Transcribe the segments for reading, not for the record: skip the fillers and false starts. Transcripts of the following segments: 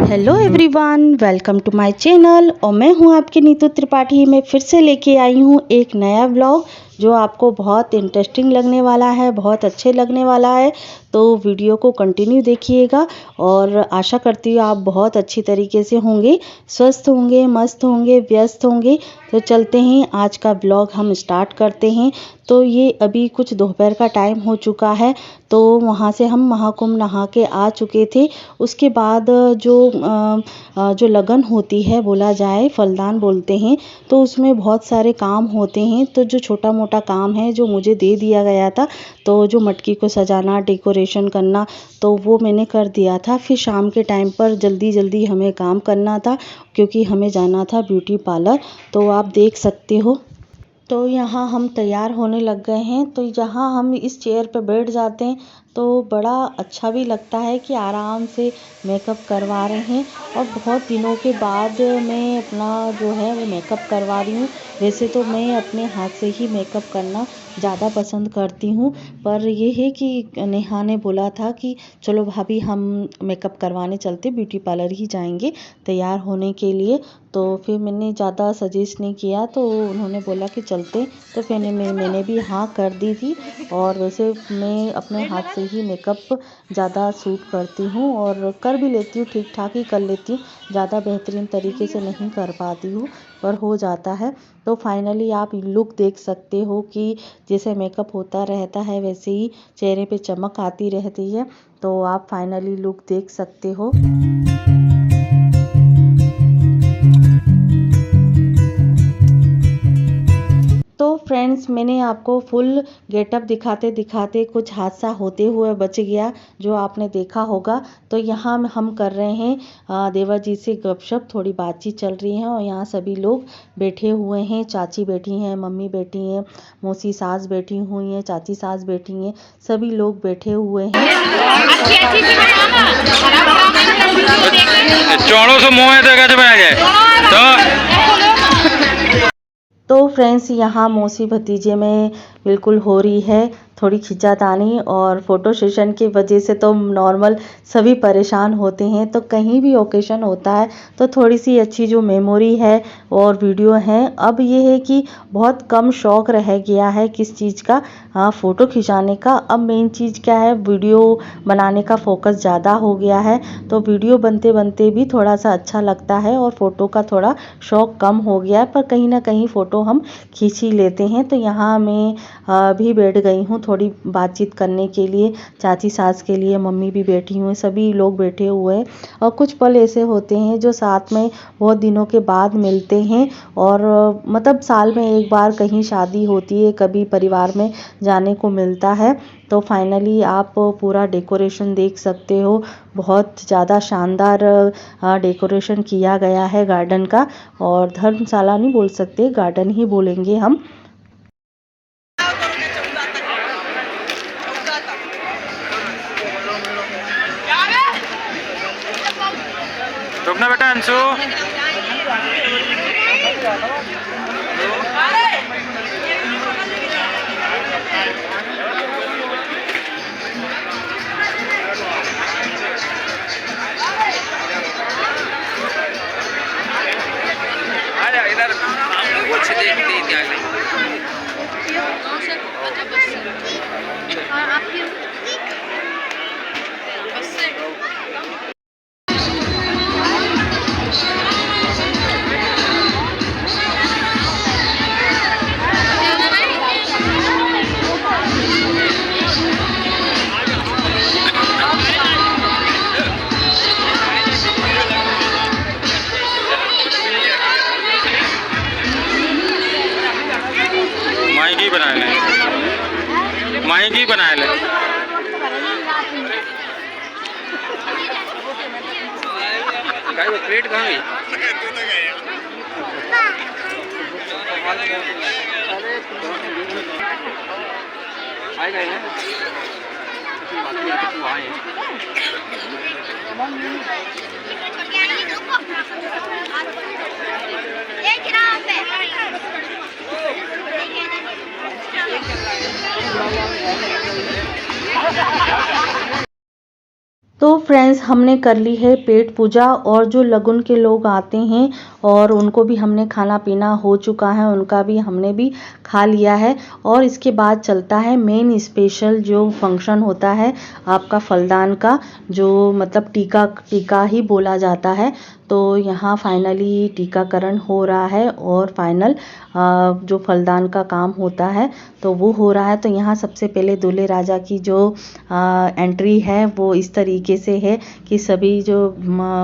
Hello everyone, welcome to my channel. और मैं हूं आपकी नीतू त्रिपाठी। मैं फिर से लेके आई हूं एक नया व्लॉग जो आपको बहुत इंटरेस्टिंग लगने वाला है, बहुत अच्छे लगने वाला है। तो वीडियो को कंटिन्यू देखिएगा और आशा करती हूँ आप बहुत अच्छी तरीके से होंगे, स्वस्थ होंगे, मस्त होंगे, व्यस्त होंगे। तो चलते हैं, आज का व्लॉग हम स्टार्ट करते हैं। तो ये अभी कुछ दोपहर का टाइम हो चुका है। तो वहाँ से हम महाकुंभ नहा के आ चुके थे। उसके बाद जो लगन होती है, बोला जाए फलदान बोलते हैं, तो उसमें बहुत सारे काम होते हैं। तो जो छोटा मोटा काम है जो मुझे दे दिया गया था, तो जो मटकी को सजाना, डेकोरेशन करना, तो वो मैंने कर दिया था। फिर शाम के टाइम पर जल्दी जल्दी हमें काम करना था क्योंकि हमें जाना था ब्यूटी पार्लर। तो आप देख सकते हो। तो यहाँ हम तैयार होने लग गए हैं। तो जहाँ हम इस चेयर पे बैठ जाते हैं तो बड़ा अच्छा भी लगता है कि आराम से मेकअप करवा रहे हैं। और बहुत दिनों के बाद मैं अपना जो है वो मेकअप करवा रही हूँ। वैसे तो मैं अपने हाथ से ही मेकअप करना ज़्यादा पसंद करती हूँ, पर ये है कि नेहा ने बोला था कि चलो भाभी हम मेकअप करवाने चलते, ब्यूटी पार्लर ही जाएंगे तैयार होने के लिए। तो फिर मैंने ज़्यादा सजेस्ट नहीं किया, तो उन्होंने बोला कि चलते। तो फिर मैंने भी हाँ कर दी थी। और वैसे मैं अपने हाथ से ही मेकअप ज़्यादा सूट करती हूँ और कर भी लेती हूँ, ठीक ठाक ही कर लेती हूँ। ज़्यादा बेहतरीन तरीके से नहीं कर पाती हूँ, पर हो जाता है। तो फाइनली आप लुक देख सकते हो कि जैसे मेकअप होता रहता है वैसे ही चेहरे पे चमक आती रहती है। तो आप फाइनली लुक देख सकते हो। तो फ्रेंड्स, मैंने आपको फुल गेटअप दिखाते दिखाते कुछ हादसा होते हुए बच गया जो आपने देखा होगा। तो यहाँ हम कर रहे हैं देवा जी से गपशप, थोड़ी बातचीत चल रही है। और यहाँ सभी लोग बैठे हुए हैं। चाची बैठी हैं, मम्मी बैठी हैं, मौसी सास बैठी हुई हैं, चाची सास बैठी हैं, सभी लोग बैठे हुए हैं। चौड़ों से मुँह है तो कैसे बनाया जाए? तो फ्रेंड्स, यहाँ मौसी भतीजे में बिल्कुल हो रही है थोड़ी खिंचातानी। और फ़ोटो सेशन की वजह से तो नॉर्मल सभी परेशान होते हैं। तो कहीं भी ओकेशन होता है तो थोड़ी सी अच्छी जो मेमोरी है और वीडियो है। अब ये है कि बहुत कम शौक़ रह गया है किस चीज़ का, फ़ोटो खिंचाने का। अब मेन चीज़ क्या है, वीडियो बनाने का फोकस ज़्यादा हो गया है। तो वीडियो बनते बनते भी थोड़ा सा अच्छा लगता है और फ़ोटो का थोड़ा शौक़ कम हो गया है, पर कहीं ना कहीं फ़ोटो हम खींच ही लेते हैं। तो यहाँ मैं भी बैठ गई हूँ थोड़ी बातचीत करने के लिए। चाची सास के लिए मम्मी भी बैठी हुई, सभी लोग बैठे हुए हैं। और कुछ पल ऐसे होते हैं जो साथ में बहुत दिनों के बाद मिलते हैं। और मतलब साल में एक बार कहीं शादी होती है, कभी परिवार में जाने को मिलता है। तो फाइनली आप पूरा डेकोरेशन देख सकते हो। बहुत ज़्यादा शानदार डेकोरेशन किया गया है गार्डन का। और धर्मशाला नहीं बोल सकते, गार्डन ही बोलेंगे हम। रुकना बेटा अंशु। इधर माही बनाए ले। वो प्लेट कहाँ गई? तो फ्रेंड्स हमने कर ली है पेट पूजा और जो लगन के लोग आते हैं और उनको भी हमने खाना पीना हो चुका है, उनका भी हमने भी खा लिया है। और इसके बाद चलता है मेन स्पेशल जो फंक्शन होता है आपका फलदान का, जो मतलब टीका ही बोला जाता है। तो यहाँ फाइनली टीकाकरण हो रहा है और फाइनल जो फलदान का काम होता है तो वो हो रहा है। तो यहाँ सबसे पहले दूल्हे राजा की जो एंट्री है वो इस तरीके से है कि सभी जो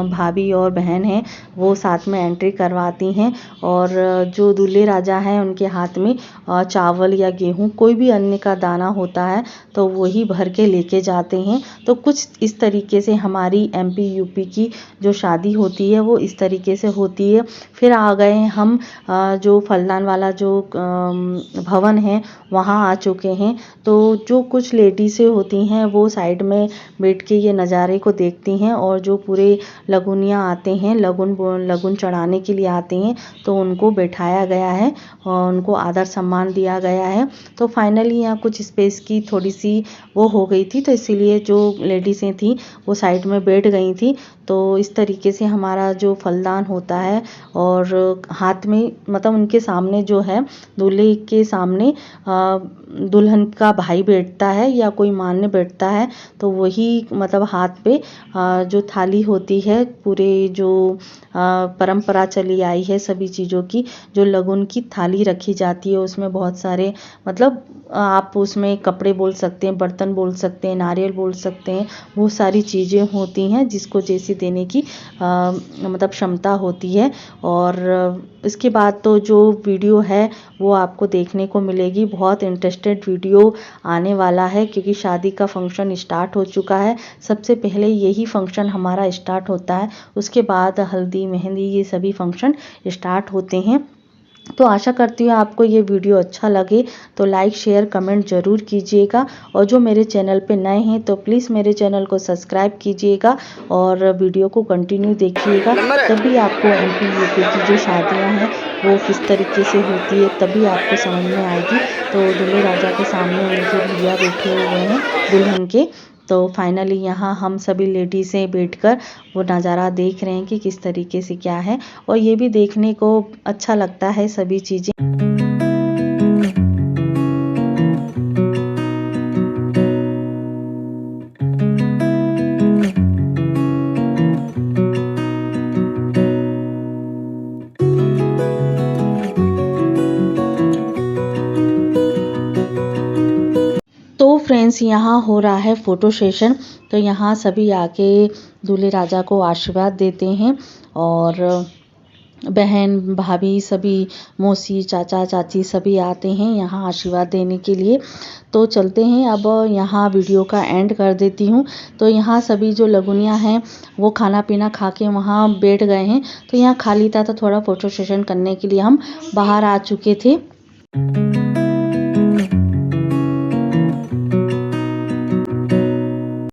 भाभी और बहन हैं वो साथ में एंट्री करवाती हैं और जो दूल्हे राजा हैं उनके हाथ में चावल या गेहूं कोई भी अन्न का दाना होता है तो वही भर के लेके जाते हैं। तो कुछ इस तरीके से हमारी एमपी यूपी की जो शादी होती है वो इस तरीके से होती है। फिर आ गए हम जो फलदान वाला जो भवन है वहाँ आ चुके हैं। तो जो कुछ लेडीज़ें होती हैं वो साइड में बैठ के ये नज़ारे को देखती हैं और जो पूरे लगुनिया आते हैं लगुन चढ़ाने के लिए आते हैं तो उनको बैठाया गया है और उनको आदर सम्मान दिया गया है। तो फाइनली यहाँ कुछ स्पेस की थोड़ी सी वो हो गई थी तो इसीलिए जो लेडीज़ें थी वो साइड में बैठ गई थी। तो इस तरीके से हमारा जो फलदान होता है और हाथ में मतलब उनके सामने जो है दूल्हे के सामने दुल्हन का भाई बैठता है या कोई मान्य बैठता है तो वही मतलब हाथ पे जो थाली होती है पूरे जो परंपरा चली आई है सभी चीज़ों की, जो लगुन की थाली रखी जाती है उसमें बहुत सारे मतलब आप उसमें कपड़े बोल सकते हैं, बर्तन बोल सकते हैं, नारियल बोल सकते हैं, बहुत सारी चीज़ें होती हैं जिसको जैसी देने की मतलब क्षमता होती है। और इसके बाद तो जो वीडियो है वो आपको देखने को मिलेगी, बहुत इंटरेस्टेड वीडियो आने वाला है क्योंकि शादी का फंक्शन स्टार्ट हो चुका है। सबसे पहले यही फंक्शन हमारा स्टार्ट होता है, उसके बाद हल्दी मेहंदी ये सभी फंक्शन स्टार्ट होते हैं। तो आशा करती हूँ आपको ये वीडियो अच्छा लगे तो लाइक शेयर कमेंट ज़रूर कीजिएगा और जो मेरे चैनल पे नए हैं तो प्लीज़ मेरे चैनल को सब्सक्राइब कीजिएगा और वीडियो को कंटिन्यू देखिएगा, तभी आपको एमपी यूपी की जो शादियां हैं वो किस तरीके से होती है तभी आपको समझ में आएगी। तो दूल्हे राजा के सामने उनके भैया बैठे हुए हैं दुल्हन के। तो फाइनली यहाँ हम सभी लेडीज़ें बैठकर वो नज़ारा देख रहे हैं कि किस तरीके से क्या है और ये भी देखने को अच्छा लगता है सभी चीज़ें। तो फ्रेंड्स यहाँ हो रहा है फ़ोटो सेशन, तो यहाँ सभी आके दूल्हे राजा को आशीर्वाद देते हैं और बहन भाभी सभी मौसी चाचा चाची सभी आते हैं यहाँ आशीर्वाद देने के लिए। तो चलते हैं अब यहाँ वीडियो का एंड कर देती हूँ। तो यहाँ सभी जो लगुनिया हैं वो खाना पीना खा के वहाँ बैठ गए हैं। तो यहाँ खाली था तो थोड़ा फ़ोटो सेशन करने के लिए हम बाहर आ चुके थे।